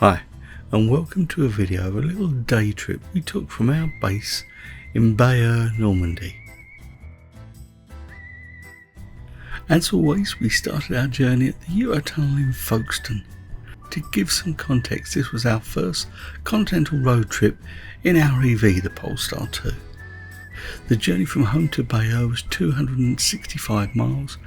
Hi, and welcome to a video of a little day trip we took from our base in Bayeux, Normandy. As always, we started our journey at the Eurotunnel in Folkestone. To give some context, this was our first continental road trip in our EV, the Polestar 2. The journey from home to Bayeux was 265 miles,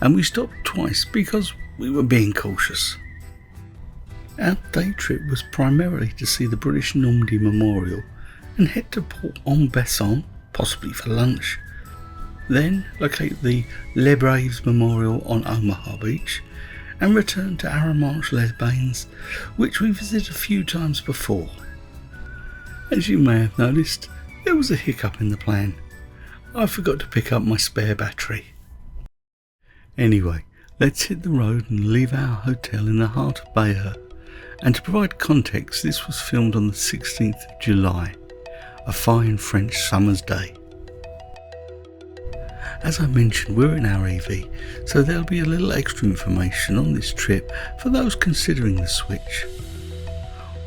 and we stopped twice because we were being cautious. Our day trip was primarily to see the British Normandy Memorial and head to Port-en-Bessin, possibly for lunch. Then locate the WWII Memorial on Omaha Beach and return to Arromanche-les-Baines, which we visited a few times before. As you may have noticed, there was a hiccup in the plan. I forgot to pick up my spare battery. Anyway, let's hit the road and leave our hotel in the heart of Bayeux. And to provide context, this was filmed on the 16th of July, a fine French summer's day. As I mentioned, we're in our EV, so there'll be a little extra information on this trip for those considering the switch.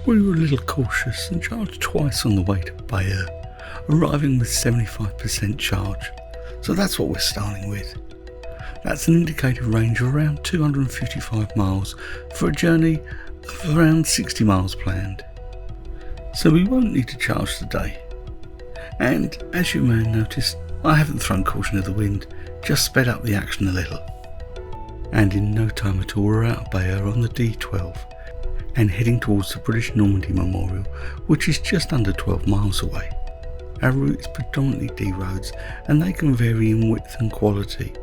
We were a little cautious and charged twice on the way to Bayeux, arriving with 75% charge, so that's what we're starting with. That's an indicated range of around 255 miles for a journey of around 60 miles planned, so we won't need to charge today. And as you may have noticed, I haven't thrown caution to the wind, just sped up the action a little. And in no time at all we're out of Bayeux on the D12 and heading towards the British Normandy Memorial, which is just under 12 miles away. Our route is predominantly D roads and they can vary in width and quality.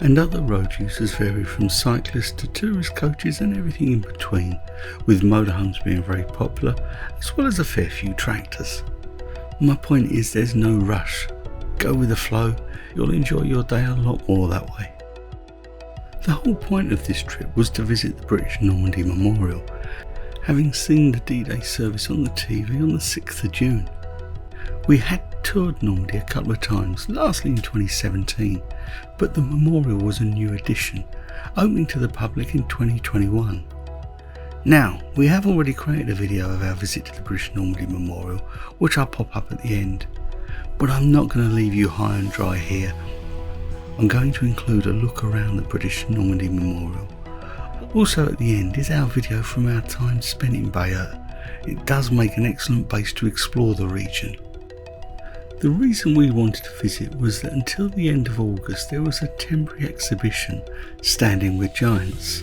And other road users vary from cyclists to tourist coaches and everything in between, with motorhomes being very popular, as well as a fair few tractors. My point is there's no rush. Go with the flow, you'll enjoy your day a lot more that way. The whole point of this trip was to visit the British Normandy Memorial, having seen the D-Day service on the TV on the 6th of June. We had toured Normandy a couple of times, lastly in 2017, but the memorial was a new addition, opening to the public in 2021. Now, we have already created a video of our visit to the British Normandy Memorial, which I'll pop up at the end, but I'm not going to leave you high and dry here. I'm going to include a look around the British Normandy Memorial. Also at the end is our video from our time spent in Bayeux. It does make an excellent base to explore the region. The reason we wanted to visit was that until the end of August there was a temporary exhibition, Standing with Giants.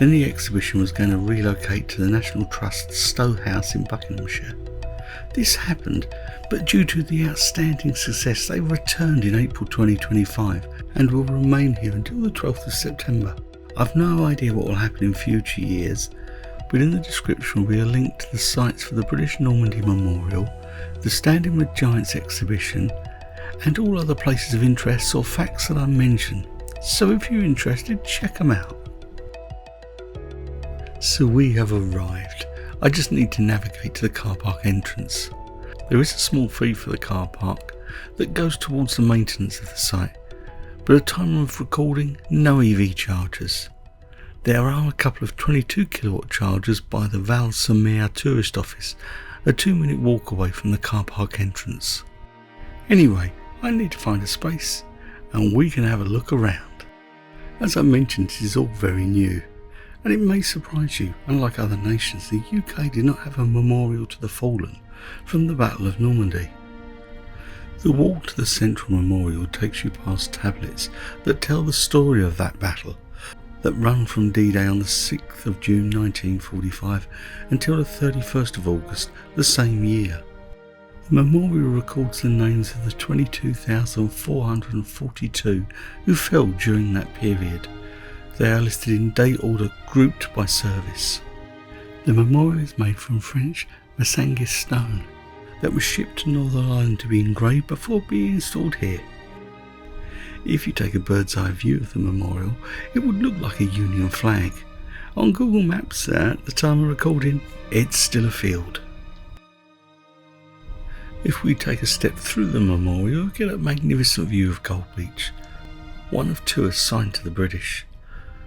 Then the exhibition was going to relocate to the National Trust's Stowe House in Buckinghamshire. This happened, but due to the outstanding success they returned in April 2025 and will remain here until the 12th of September. I've no idea what will happen in future years, but in the description will be a link to the sites for the British Normandy Memorial, the Standing with Giants exhibition, and all other places of interest or facts that I mention. So if you're interested, check them out. So we have arrived. I just need to navigate to the car park entrance. There is a small fee for the car park that goes towards the maintenance of the site, but at time of recording, no EV chargers. There are a couple of 22 kilowatt chargers by the Val-sur-Mer tourist office, a 2-minute walk away from the car park entrance. Anyway, I need to find a space and we can have a look around. As I mentioned, this is all very new, and it may surprise you, unlike other nations, the UK did not have a memorial to the fallen from the Battle of Normandy. The walk to the central memorial takes you past tablets that tell the story of that battle, that run from D-Day on the 6th of June 1945 until the 31st of August the same year. The memorial records the names of the 22,442 who fell during that period. They are listed in date order grouped by service. The memorial is made from French Massanges stone that was shipped to Northern Ireland to be engraved before being installed here. If you take a bird's eye view of the memorial, it would look like a Union flag. On Google Maps at the time of recording, it's still a field. If we take a step through the memorial, we get a magnificent view of Gold Beach, one of two assigned to the British.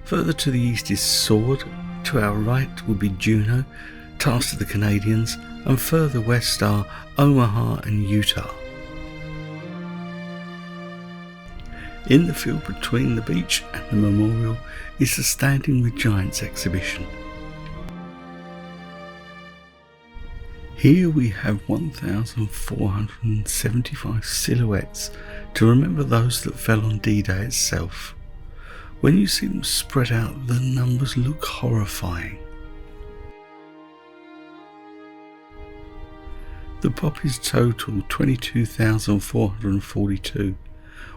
Further to the east is Sword, To our right will be Juneau, tasked to the Canadians, and further west are Omaha and Utah. In the field between the beach and the memorial is the Standing with Giants exhibition. Here we have 1,475 silhouettes to remember those that fell on D-Day itself. When you see them spread out, the numbers look horrifying. The poppies total 22,442,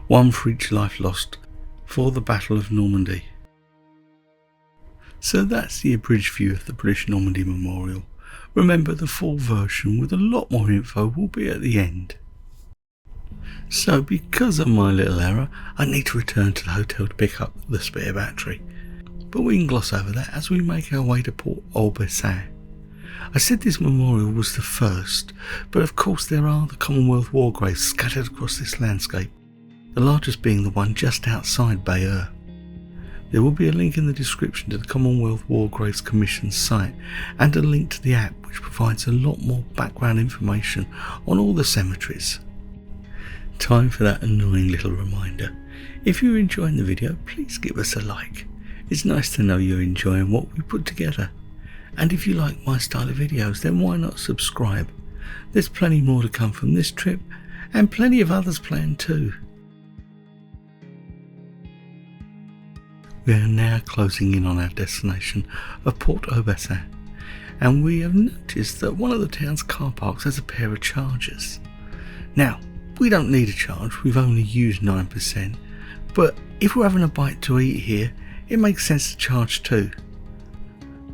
one for each life lost for the Battle of Normandy. So that's the abridged view of the British Normandy Memorial. Remember, the full version with a lot more info will be at the end. So because of my little error, I need to return to the hotel to pick up the spare battery. But we can gloss over that as we make our way to Port-au-Bessin. I said this memorial was the first, but of course there are the Commonwealth war graves scattered across this landscape, the largest being the one just outside Bayeux. There will be a link in the description to the Commonwealth War Graves Commission site and a link to the app which provides a lot more background information on all the cemeteries. Time for that annoying little reminder. If you're enjoying the video, please give us a like. It's nice to know you're enjoying what we put together. And if you like my style of videos, then why not subscribe? There's plenty more to come from this trip and plenty of others planned too. We are now closing in on our destination of Port-au-Bessin, and we have noticed that one of the town's car parks has a pair of chargers. Now, we don't need a charge, we've only used 9%, but if we're having a bite to eat here, it makes sense to charge too.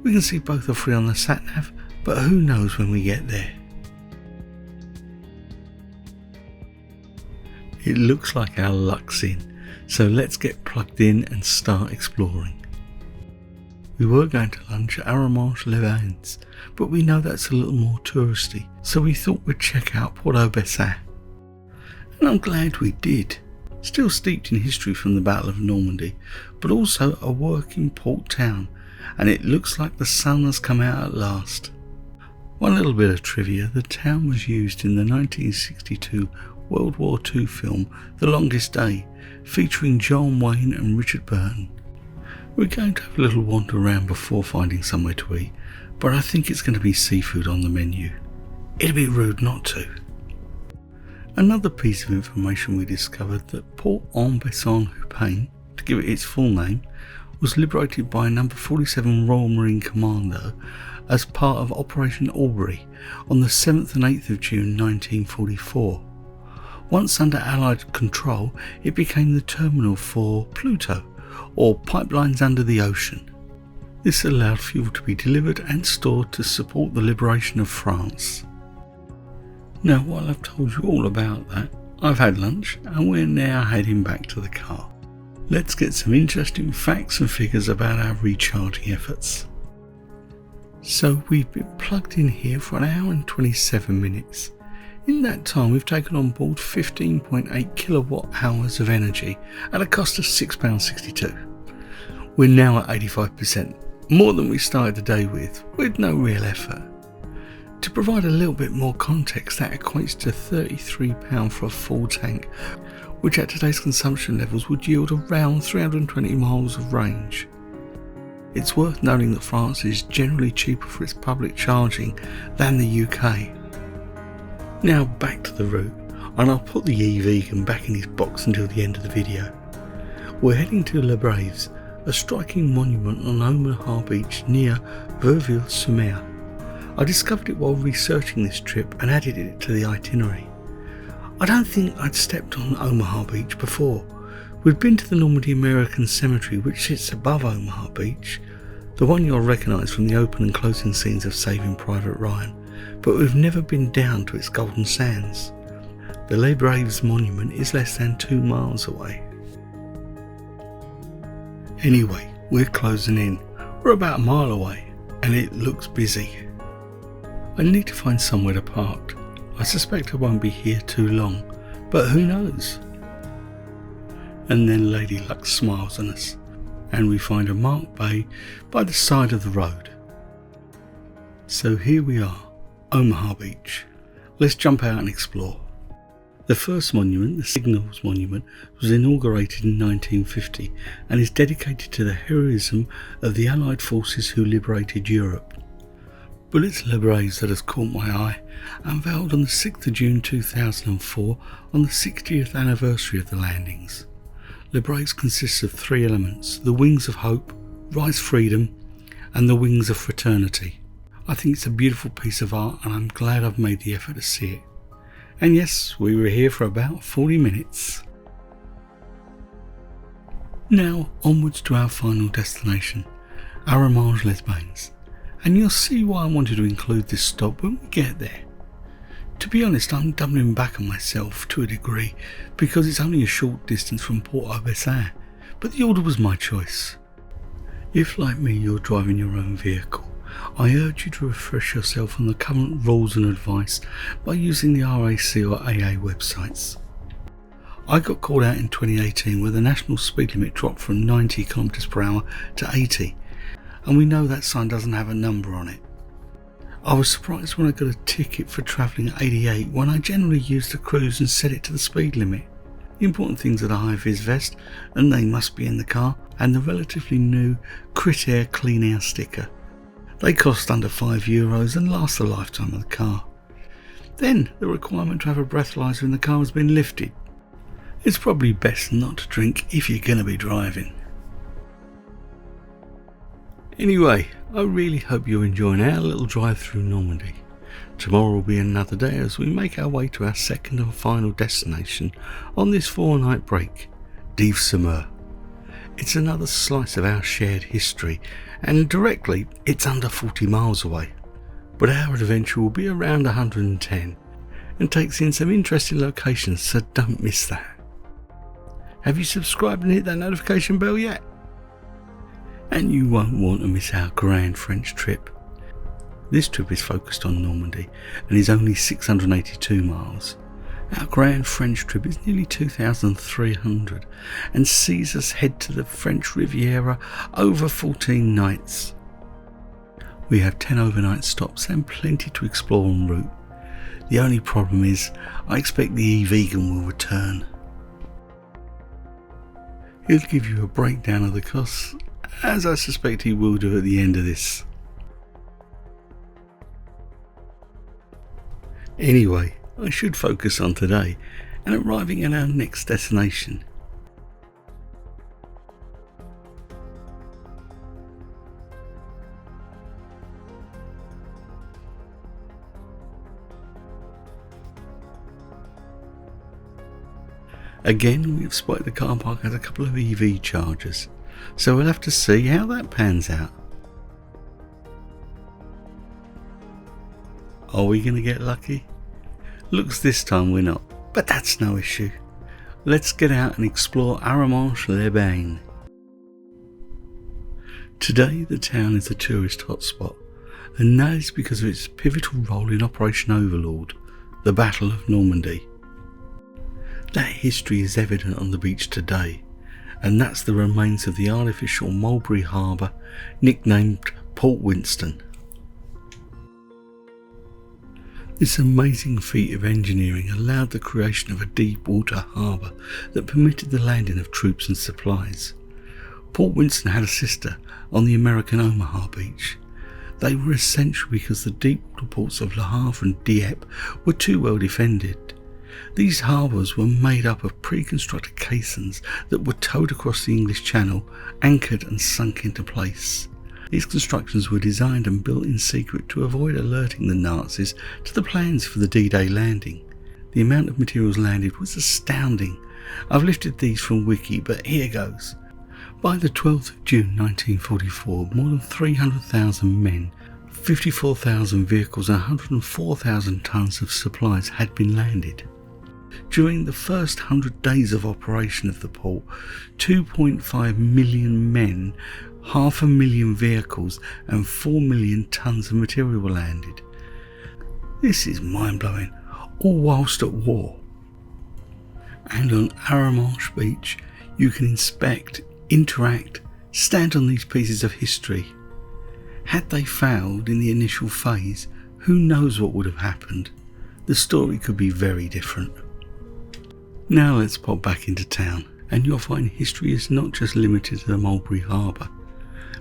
We can see both are free on the sat-nav, but who knows when we get there. It looks like our luck's in. So let's get plugged in and start exploring. We were going to lunch at Arromanche-les-Bains, but we know that's a little more touristy, so we thought we'd check out Port-au-Bessin. And I'm glad we did. Still steeped in history from the Battle of Normandy, but also a working port town, and it looks like the sun has come out at last. One little bit of trivia, the town was used in the 1962 World War II film The Longest Day, featuring John Wayne and Richard Burton. We're going to have a little wander around before finding somewhere to eat, but I think it's going to be seafood on the menu. It'd be rude not to. Another piece of information we discovered that Port-en-Bessin-Huppain, to give it its full name, was liberated by No. 47 Royal Marine Commando as part of Operation Aubrey on the 7th and 8th of June 1944. Once under Allied control, it became the terminal for Pluto, or pipelines under the ocean. This allowed fuel to be delivered and stored to support the liberation of France. Now, while I've told you all about that, I've had lunch and we're now heading back to the car. Let's get some interesting facts and figures about our recharging efforts. So we've been plugged in here for 1 hour and 27 minutes. In that time, we've taken on board 15.8 kilowatt hours of energy at a cost of £6.62. We're now at 85%, more than we started the day with no real effort. To provide a little bit more context, that equates to £33 for a full tank, which at today's consumption levels would yield around 320 miles of range. It's worth noting that France is generally cheaper for its public charging than the UK. Now back to the route, and I'll put the e-vegan back in his box until the end of the video. We're heading to Les Braves, a striking monument on Omaha Beach near Bayeux. I discovered it while researching this trip and added it to the itinerary. I don't think I'd stepped on Omaha Beach before. We'd been to the Normandy American Cemetery, which sits above Omaha Beach, the one you'll recognise from the open and closing scenes of Saving Private Ryan, but we've never been down to its golden sands. The Les Braves monument is less than 2 miles away. Anyway, we're closing in. We're about a mile away, and it looks busy. I need to find somewhere to park. I suspect I won't be here too long, but who knows? And then Lady Luck smiles on us. and we find a marked bay by the side of the road. So here we are, Omaha Beach. Let's jump out and explore. The first monument, the Signals Monument, was inaugurated in 1950 and is dedicated to the heroism of the Allied forces who liberated Europe. But it's Le Bray's that has caught my eye, unveiled on the 6th of June 2004 on the 60th anniversary of the landings. Le Bray's consists of three elements: the wings of hope, rise freedom, and the wings of fraternity. I think it's a beautiful piece of art and I'm glad I've made the effort to see it. And yes, we were here for about 40 minutes. Now onwards to our final destination, Arromanche-les-Bains, and you'll see why I wanted to include this stop when we get there. To be honest, I'm doubling back on myself to a degree because it's only a short distance from Port-au-Bessin, but the order was my choice. If, like me, you're driving your own vehicle, I urge you to refresh yourself on the current rules and advice by using the RAC or AA websites. I got called out in 2018 where the national speed limit dropped from 90 km per hour to 80, and we know that sign doesn't have a number on it. I was surprised when I got a ticket for travelling at 88 when I generally use the cruise and set it to the speed limit. The important things are the high-vis vest, and they must be in the car, and the relatively new Crit Air Clean Air sticker. They cost under €5 and last the lifetime of the car. Then the requirement to have a breathalyzer in the car has been lifted. It's probably best not to drink if you're going to be driving. Anyway, I really hope you're enjoying our little drive through Normandy. Tomorrow will be another day as we make our way to our second and final destination on this 4-night break, Dives-sur-Mer. It's another slice of our shared history, and directly it's under 40 miles away. But our adventure will be around 110 and takes in some interesting locations, so don't miss that. Have you subscribed and hit that notification bell yet? And you won't want to miss our grand French trip. This trip is focused on Normandy and is only 682 miles. Our grand French trip is nearly 2,300 and sees us head to the French Riviera over 14 nights. We have 10 overnight stops and plenty to explore en route. The only problem is I expect the E-Vegan will return. He'll give you a breakdown of the costs, as I suspect he will do at the end of this. Anyway, I should focus on today and arriving at our next destination. Again, we have spotted the car park has a couple of EV chargers, so we'll have to see how that pans out. Are we going to get lucky? Looks this time we're not, but that's no issue. Let's get out and explore Arromanche-les-Bains. Today the town is a tourist hotspot, and that is because of its pivotal role in Operation Overlord, the Battle of Normandy. That history is evident on the beach today, and that's the remains of the artificial Mulberry Harbour, nicknamed Port Winston. This amazing feat of engineering allowed the creation of a deep water harbour that permitted the landing of troops and supplies. Port Winston had a sister on the American Omaha Beach. They were essential because the deep water ports of Le Havre and Dieppe were too well defended. These harbours were made up of pre-constructed caissons that were towed across the English Channel, anchored and sunk into place. These constructions were designed and built in secret to avoid alerting the Nazis to the plans for the D-Day landing. The amount of materials landed was astounding. I've lifted these from Wiki, but here goes. By the 12th of June 1944, more than 300,000 men, 54,000 vehicles and 104,000 tonnes of supplies had been landed. During the first 100 days of operation of the port, 2.5 million men, 500,000 vehicles and 4 million tonnes of material were landed. This is mind-blowing, all whilst at war. And on Arromanche Beach, you can inspect, interact, stand on these pieces of history. Had they failed in the initial phase, who knows what would have happened? The story could be very different. Now let's pop back into town, and you'll find history is not just limited to the Mulberry Harbour.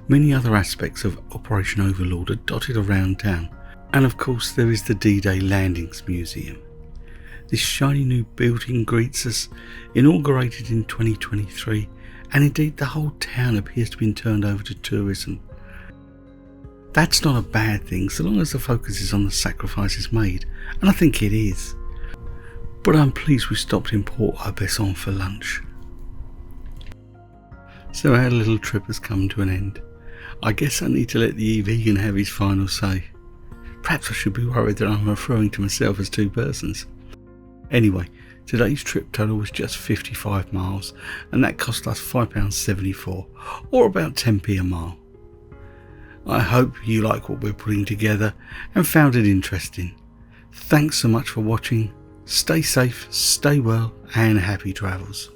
Many other aspects of Operation Overlord are dotted around town, and of course there is the D-Day Landings Museum. This shiny new building greets us, inaugurated in 2023, and indeed the whole town appears to have been turned over to tourism. That's not a bad thing so long as the focus is on the sacrifices made, and I think it is. But I'm pleased we stopped in Port-au-Bessin for lunch. So our little trip has come to an end. I guess I need to let the vegan have his final say. Perhaps I should be worried that I'm referring to myself as two persons. Anyway, today's trip total was just 55 miles, and that cost us £5.74, or about 10p a mile. I hope you like what we're putting together and found it interesting. Thanks so much for watching. Stay safe, stay well, and happy travels.